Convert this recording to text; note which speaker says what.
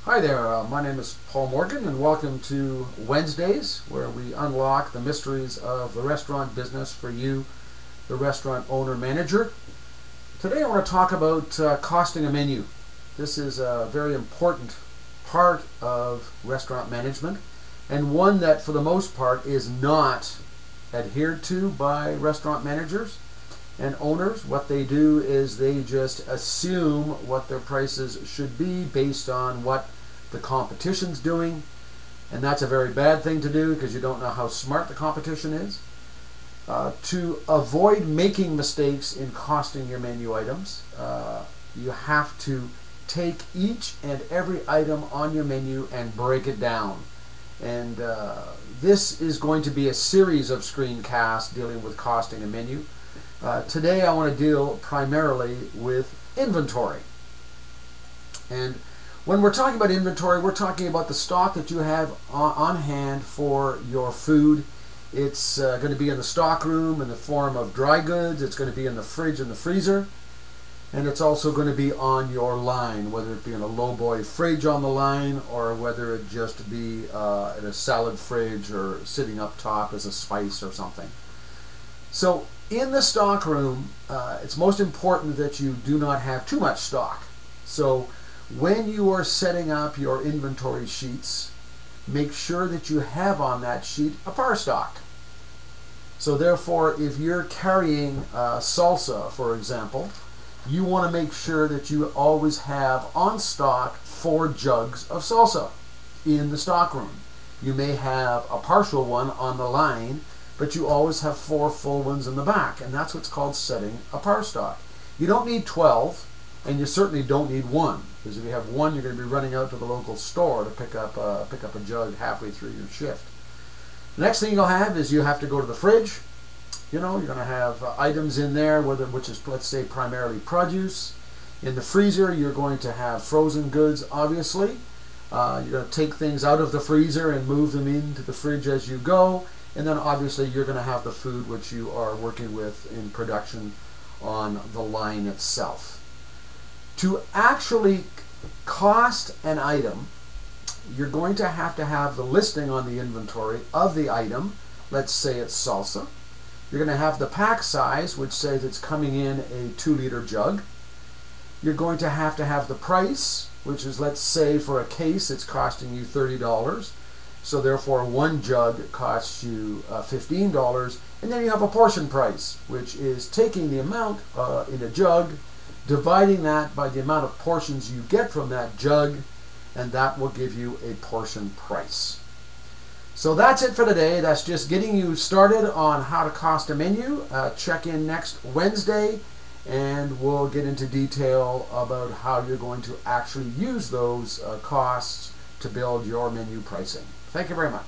Speaker 1: Hi there, my name is Paul Morgan, and welcome to Wednesdays, where we unlock the mysteries of the restaurant business for you, the restaurant owner manager. Today I want to talk about costing a menu. This is a very important part of restaurant management, and one that for the most part is not adhered to by restaurant managers and owners. What they do is they just assume what their prices should be based on what the competition's doing, and that's a very bad thing to do because you don't know how smart the competition is. To avoid making mistakes in costing your menu items, you have to take each and every item on your menu and break it down. And this is going to be a series of screencasts dealing with costing a menu. Today I want to deal primarily with inventory. And when we're talking about inventory, we're talking about the stock that you have on hand for your food. It's going to be in the stock room in the form of dry goods. It's going to be in the fridge and the freezer. And it's also going to be on your line, whether it be in a lowboy fridge on the line or whether it just be in a salad fridge or sitting up top as a spice or something. So in the stock room, it's most important that you do not have too much stock. So when you are setting up your inventory sheets, make sure that you have on that sheet a par stock. So therefore, if you're carrying salsa, for example, you want to make sure that you always have on stock 4 jugs of salsa in the stock room. You may have a partial one on the line, but you always have 4 full ones in the back, and that's what's called setting a par stock. You don't need 12, and you certainly don't need 1, because if you have 1, you're going to be running out to the local store to pick up a jug halfway through your shift. The next thing you'll have is you have to go to the fridge. You're going to have items in there, which is, let's say, primarily produce. In the freezer, you're going to have frozen goods, obviously. You're going to take things out of the freezer and move them into the fridge as you go. And then obviously you're going to have the food which you are working with in production on the line itself. To actually cost an item, you're going to have the listing on the inventory of the item. Let's say it's salsa. You're going to have the pack size, which says it's coming in a 2-liter jug. You're going to have the price, which is, let's say for a case it's costing you $30. So therefore 1 jug costs you $15. And then you have a portion price, which is taking the amount in a jug, dividing that by the amount of portions you get from that jug, and that will give you a portion price. So that's it for today. That's just getting you started on how to cost a menu. Check in next Wednesday, and we'll get into detail about how you're going to actually use those costs to build your menu pricing. Thank you very much.